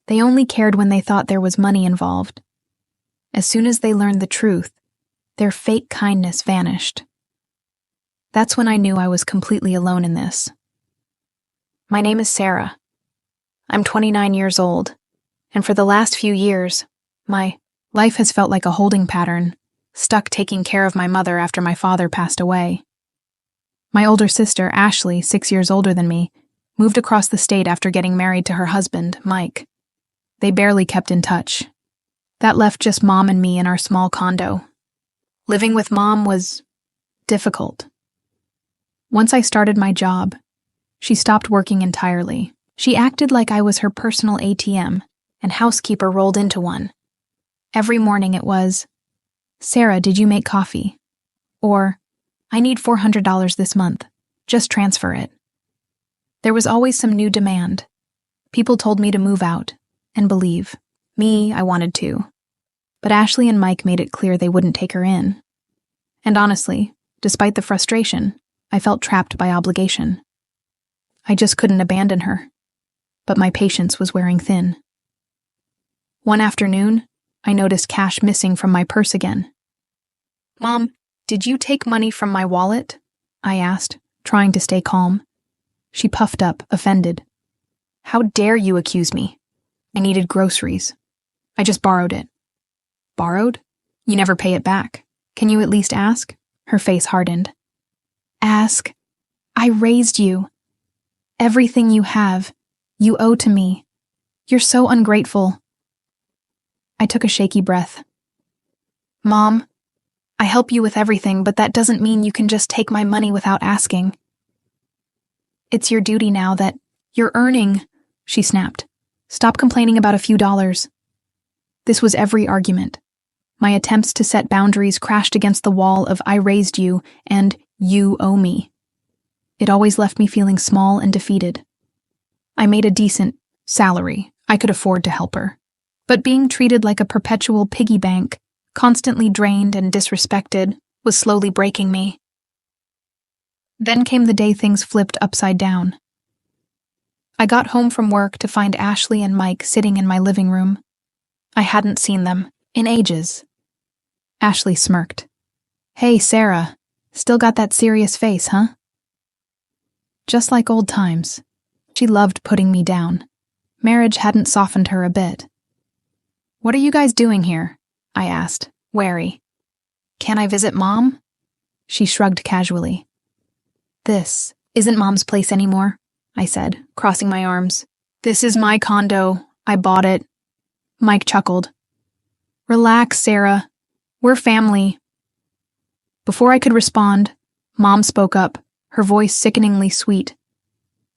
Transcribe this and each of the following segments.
They only cared when they thought there was money involved. As soon as they learned the truth, their fake kindness vanished. That's when I knew I was completely alone in this. My name is Sarah. I'm 29 years old, and for the last few years, my life has felt like a holding pattern, stuck taking care of my mother after my father passed away. My older sister, Ashley, 6 years older than me, moved across the state after getting married to her husband, Mike. They barely kept in touch. That left just Mom and me in our small condo. Living with Mom was difficult. Once I started my job, she stopped working entirely. She acted like I was her personal ATM, and housekeeper rolled into one. Every morning it was, "Sarah, did you make coffee?" Or, "I need $400 this month. Just transfer it." There was always some new demand. People told me to move out, and believe me, I wanted to. But Ashley and Mike made it clear they wouldn't take her in. And honestly, despite the frustration, I felt trapped by obligation. I just couldn't abandon her. But my patience was wearing thin. One afternoon, I noticed cash missing from my purse again. "Mom, did you take money from my wallet?" I asked, trying to stay calm. She puffed up, offended. "How dare you accuse me? I needed groceries. I just borrowed it." "Borrowed? You never pay it back. Can you at least ask?" Her face hardened. "Ask? I raised you. Everything you have, you owe to me. You're so ungrateful." I took a shaky breath. "Mom, I help you with everything, but that doesn't mean you can just take my money without asking. It's your duty now that you're earning," she snapped. "Stop complaining about a few dollars." This was every argument. My attempts to set boundaries crashed against the wall of "I raised you" and "you owe me." It always left me feeling small and defeated. I made a decent salary. I could afford to help her. But being treated like a perpetual piggy bank, constantly drained and disrespected, was slowly breaking me. Then came the day things flipped upside down. I got home from work to find Ashley and Mike sitting in my living room. I hadn't seen them in ages. Ashley smirked. "Hey, Sarah, still got that serious face, huh?" Just like old times. She loved putting me down. Marriage hadn't softened her a bit. "What are you guys doing here?" I asked, wary. "Can I visit Mom?" She shrugged casually. "This isn't Mom's place anymore," I said, crossing my arms. "This is my condo. I bought it." Mike chuckled. "Relax, Sarah. We're family." Before I could respond, Mom spoke up, her voice sickeningly sweet.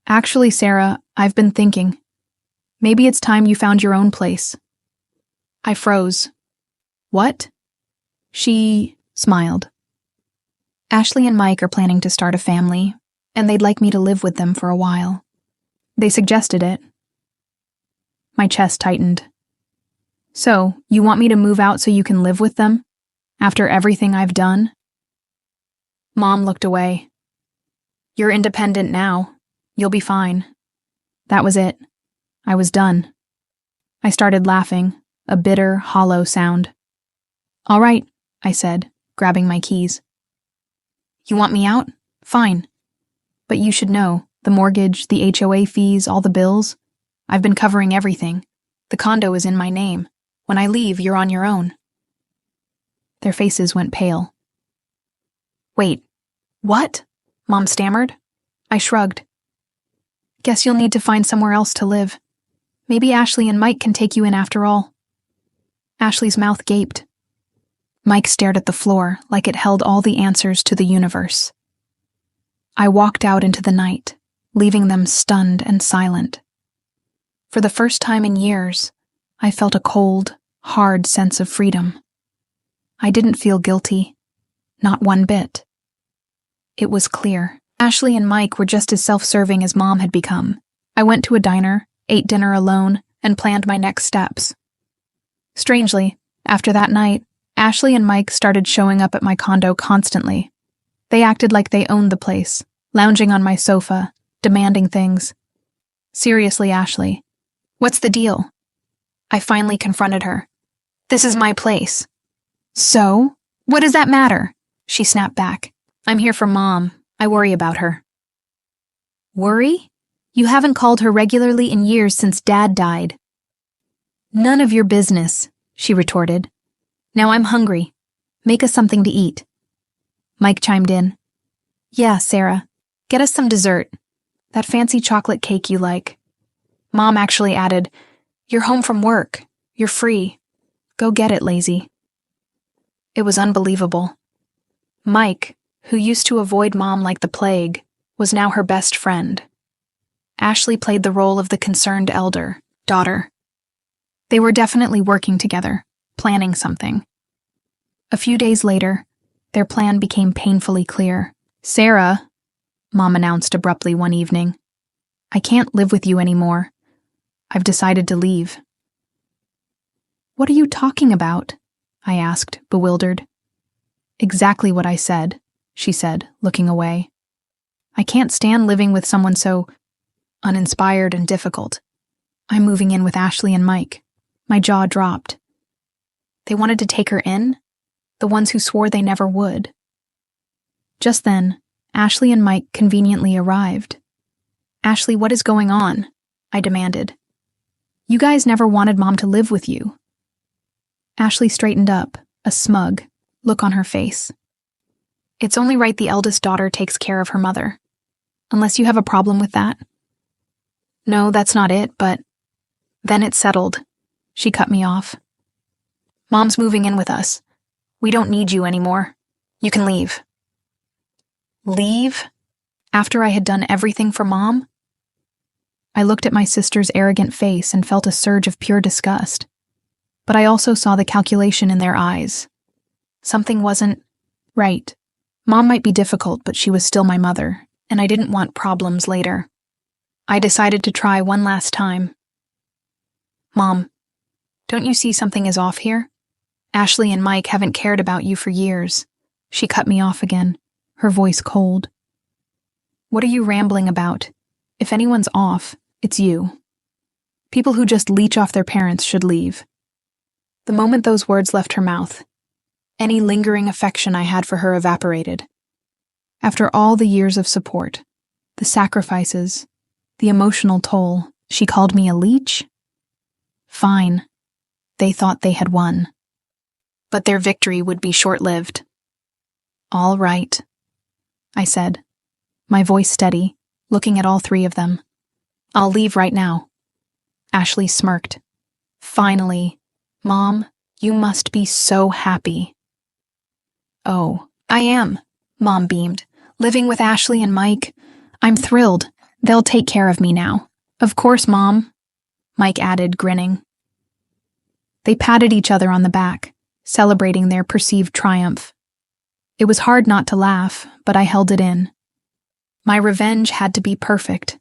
"Actually, Sarah, I've been thinking. Maybe it's time you found your own place." I froze. "What?" She smiled. "Ashley and Mike are planning to start a family, and they'd like me to live with them for a while. They suggested it." My chest tightened. "So, you want me to move out so you can live with them? After everything I've done?" Mom looked away. "You're independent now. You'll be fine." That was it. I was done. I started laughing, a bitter, hollow sound. "All right," I said, grabbing my keys. "You want me out? Fine. But you should know, the mortgage, the HOA fees, all the bills. I've been covering everything. The condo is in my name. When I leave, you're on your own." Their faces went pale. "Wait, what?" Mom stammered. I shrugged. "Guess you'll need to find somewhere else to live. Maybe Ashley and Mike can take you in after all." Ashley's mouth gaped. Mike stared at the floor like it held all the answers to the universe. I walked out into the night, leaving them stunned and silent. For the first time in years, I felt a cold, hard sense of freedom. I didn't feel guilty. Not one bit. It was clear. Ashley and Mike were just as self-serving as Mom had become. I went to a diner, ate dinner alone, and planned my next steps. Strangely, after that night, Ashley and Mike started showing up at my condo constantly. They acted like they owned the place, lounging on my sofa, demanding things. "Seriously, Ashley, what's the deal? I finally confronted her. This is my place. So? What does that matter? She snapped back. I'm here for Mom. I worry about her. Worry? You haven't called her regularly in years since Dad died. None of your business, she retorted. Now I'm hungry. Make us something to eat. Mike chimed in. Yeah, Sarah. Get us some dessert. That fancy chocolate cake you like. Mom actually added, You're home from work. You're free. Go get it, lazy. It was unbelievable. Mike, who used to avoid Mom like the plague, was now her best friend. Ashley played the role of the concerned daughter. They were definitely working together, planning something. A few days later, their plan became painfully clear. Sarah, Mom announced abruptly one evening, I can't live with you anymore. I've decided to leave. What are you talking about? I asked, bewildered. Exactly what I said, she said, looking away. I can't stand living with someone so uninspired and difficult. I'm moving in with Ashley and Mike. My jaw dropped. They wanted to take her in? The ones who swore they never would. Just then, Ashley and Mike conveniently arrived. Ashley, what is going on? I demanded. You guys never wanted Mom to live with you. Ashley straightened up, a smug look on her face. It's only right the eldest daughter takes care of her mother. Unless you have a problem with that. No, that's not it, but... Then it's settled. She cut me off. Mom's moving in with us. We don't need you anymore. You can leave. Leave? After I had done everything for Mom? I looked at my sister's arrogant face and felt a surge of pure disgust. But I also saw the calculation in their eyes. Something wasn't right. Mom might be difficult, but she was still my mother, and I didn't want problems later. I decided to try one last time. Mom, don't you see something is off here? Ashley and Mike haven't cared about you for years. She cut me off again, her voice cold. What are you rambling about? If anyone's off, it's you. People who just leech off their parents should leave. The moment those words left her mouth, any lingering affection I had for her evaporated. After all the years of support, the sacrifices, the emotional toll, she called me a leech? Fine. They thought they had won. But their victory would be short-lived. All right, I said, my voice steady, looking at all three of them. I'll leave right now. Ashley smirked. Finally, Mom, you must be so happy. Oh, I am, Mom beamed. Living with Ashley and Mike. I'm thrilled. They'll take care of me now. Of course, Mom, Mike added, grinning. They patted each other on the back, celebrating their perceived triumph. It was hard not to laugh, but I held it in. My revenge had to be perfect.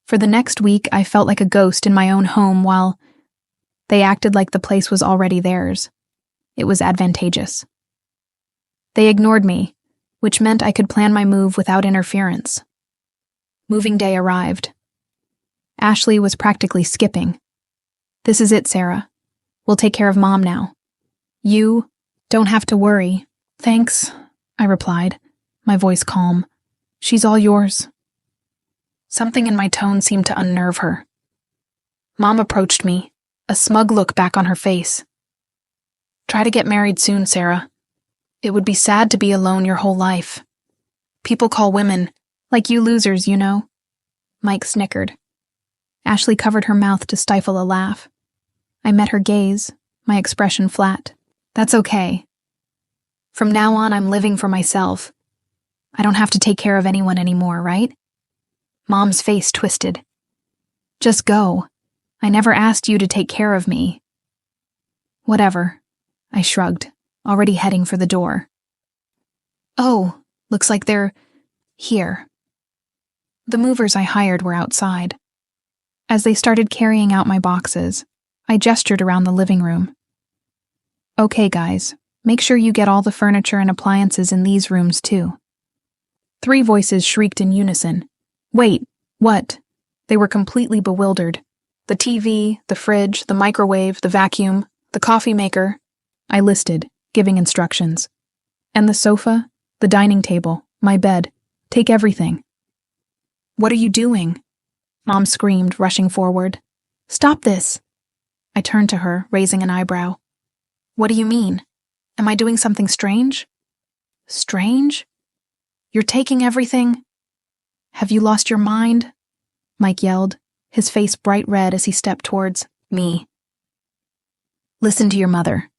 For the next week, I felt like a ghost in my own home while they acted like the place was already theirs. It was advantageous. They ignored me, which meant I could plan my move without interference. Moving day arrived. Ashley was practically skipping. This is it, Sarah. We'll take care of Mom now. You don't have to worry. Thanks, I replied, my voice calm. She's all yours. Something in my tone seemed to unnerve her. Mom approached me, a smug look back on her face. Try to get married soon, Sarah. It would be sad to be alone your whole life. People call women, like you losers, you know. Mike snickered. Ashley covered her mouth to stifle a laugh. I met her gaze, my expression flat. That's okay. From now on, I'm living for myself. I don't have to take care of anyone anymore, right? Mom's face twisted. Just go. I never asked you to take care of me. Whatever, I shrugged, already heading for the door. Oh, looks like they're here. The movers I hired were outside. As they started carrying out my boxes, I gestured around the living room. Okay, guys, make sure you get all the furniture and appliances in these rooms, too. 3 voices shrieked in unison. Wait, what? They were completely bewildered. The TV, the fridge, the microwave, the vacuum, the coffee maker. I listed, giving instructions. And the sofa, the dining table, my bed. Take everything. What are you doing? Mom screamed, rushing forward. Stop this. I turned to her, raising an eyebrow. What do you mean? Am I doing something strange? Strange? You're taking everything? Have you lost your mind? Mike yelled, his face bright red as he stepped towards me. Listen to your mother.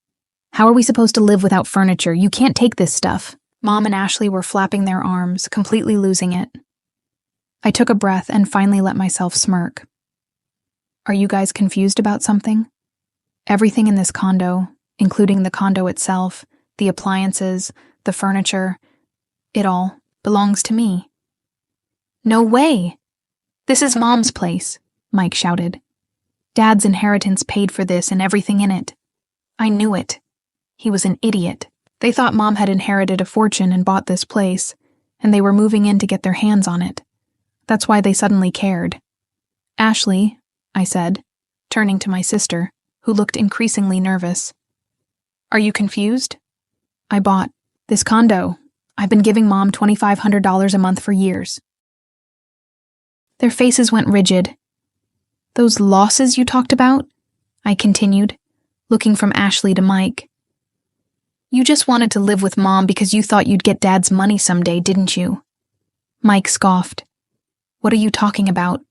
How are we supposed to live without furniture? You can't take this stuff. Mom and Ashley were flapping their arms, completely losing it. I took a breath and finally let myself smirk. Are you guys confused about something? Everything in this condo, including the condo itself, the appliances, the furniture, it all belongs to me. No way! This is Mom's place, Mike shouted. Dad's inheritance paid for this and everything in it. I knew it. He was an idiot. They thought Mom had inherited a fortune and bought this place, and they were moving in to get their hands on it. That's why they suddenly cared. Ashley, I said, turning to my sister, who looked increasingly nervous. Are you confused? I bought this condo. I've been giving Mom $2,500 a month for years. Their faces went rigid. Those losses you talked about? I continued, looking from Ashley to Mike. You just wanted to live with Mom because you thought you'd get Dad's money someday, didn't you? Mike scoffed. What are you talking about?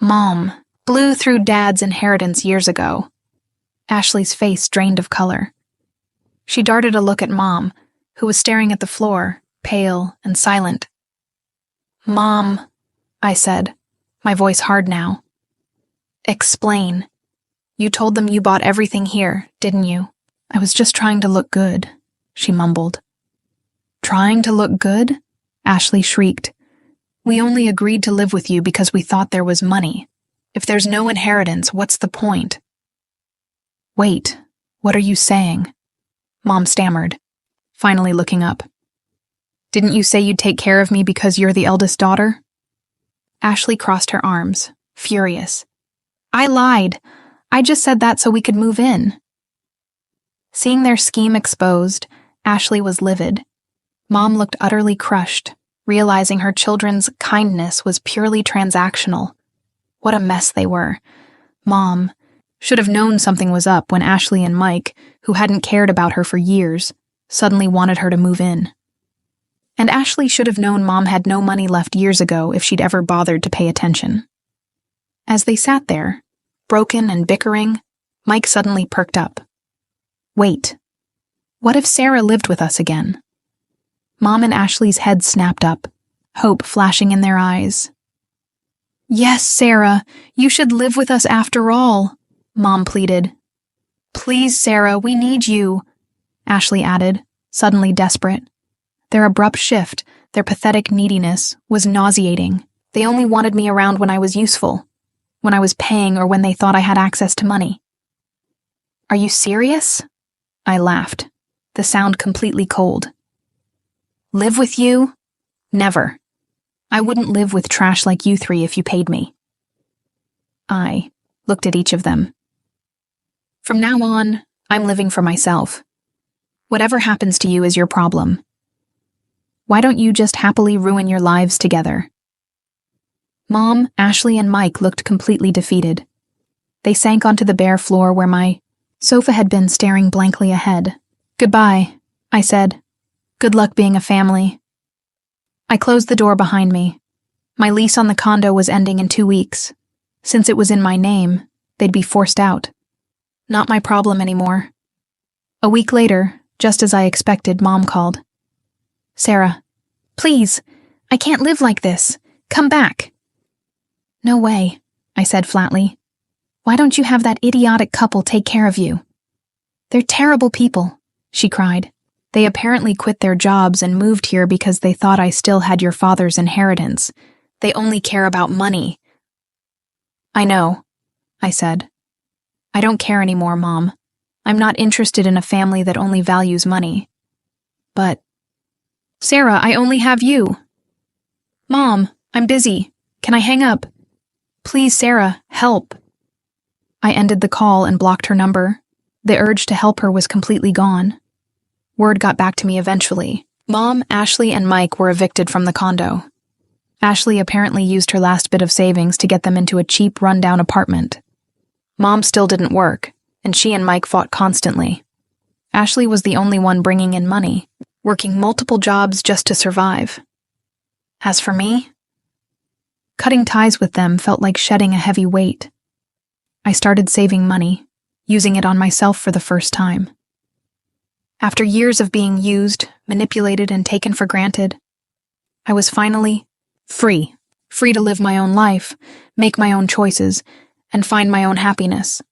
Mom blew through Dad's inheritance years ago. Ashley's face drained of color. She darted a look at Mom, who was staring at the floor, pale and silent. Mom, I said, my voice hard now. Explain. You told them you bought everything here, didn't you? I was just trying to look good, she mumbled. Trying to look good? Ashley shrieked. We only agreed to live with you because we thought there was money. If there's no inheritance, what's the point? Wait, what are you saying? Mom stammered, finally looking up. Didn't you say you'd take care of me because you're the eldest daughter? Ashley crossed her arms, furious. I lied. I just said that so we could move in. Seeing their scheme exposed, Ashley was livid. Mom looked utterly crushed, realizing her children's kindness was purely transactional. What a mess they were. Mom should have known something was up when Ashley and Mike, who hadn't cared about her for years, suddenly wanted her to move in. And Ashley should have known Mom had no money left years ago if she'd ever bothered to pay attention. As they sat there, broken and bickering, Mike suddenly perked up. Wait, what if Sarah lived with us again? Mom and Ashley's heads snapped up, hope flashing in their eyes. Yes, Sarah, you should live with us after all, Mom pleaded. Please, Sarah, we need you, Ashley added, suddenly desperate. Their abrupt shift, their pathetic neediness, was nauseating. They only wanted me around when I was useful, when I was paying or when they thought I had access to money. Are you serious? I laughed, the sound completely cold. Live with you? Never. I wouldn't live with trash like you three if you paid me. I looked at each of them. From now on, I'm living for myself. Whatever happens to you is your problem. Why don't you just happily ruin your lives together? Mom, Ashley, and Mike looked completely defeated. They sank onto the bare floor where my sofa had been, staring blankly ahead. Goodbye, I said. Good luck being a family. I closed the door behind me. My lease on the condo was ending in 2 weeks. Since it was in my name, they'd be forced out. Not my problem anymore. A week later, just as I expected, Mom called. Sarah, please, I can't live like this. Come back. No way, I said flatly. Why don't you have that idiotic couple take care of you? They're terrible people, she cried. They apparently quit their jobs and moved here because they thought I still had your father's inheritance. They only care about money. I know, I said. I don't care anymore, Mom. I'm not interested in a family that only values money. But, Sarah, I only have you. Mom, I'm busy. Can I hang up? Please, Sarah, help. I ended the call and blocked her number. The urge to help her was completely gone. Word got back to me eventually. Mom, Ashley, and Mike were evicted from the condo. Ashley apparently used her last bit of savings to get them into a cheap, rundown apartment. Mom still didn't work, and she and Mike fought constantly. Ashley was the only one bringing in money, working multiple jobs just to survive. As for me, cutting ties with them felt like shedding a heavy weight. I started saving money, using it on myself for the first time. After years of being used, manipulated, and taken for granted, I was finally free to live my own life, make my own choices, and find my own happiness.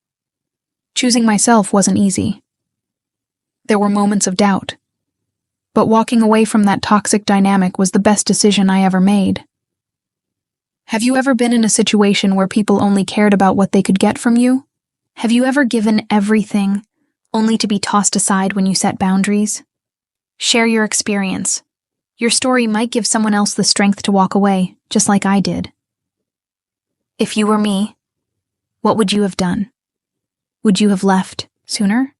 Choosing myself wasn't easy. There were moments of doubt, but walking away from that toxic dynamic was the best decision I ever made. Have you ever been in a situation where people only cared about what they could get from you? Have you ever given everything only to be tossed aside when you set boundaries? Share your experience. Your story might give someone else the strength to walk away, just like I did. If you were me, what would you have done? Would you have left sooner?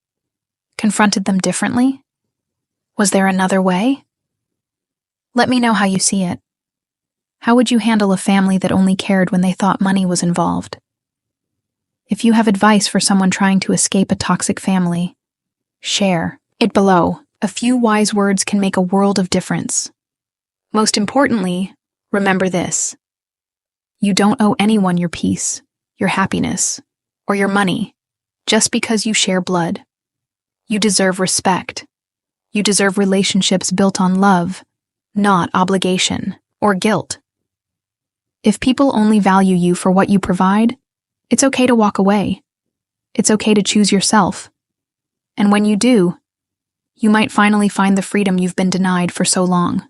Confronted them differently? Was there another way? Let me know how you see it. How would you handle a family that only cared when they thought money was involved? If you have advice for someone trying to escape a toxic family, share it below. A few wise words can make a world of difference. Most importantly, remember this. You don't owe anyone your peace, your happiness, or your money just because you share blood. You deserve respect. You deserve relationships built on love, not obligation or guilt. If people only value you for what you provide, it's okay to walk away. It's okay to choose yourself. And when you do, you might finally find the freedom you've been denied for so long.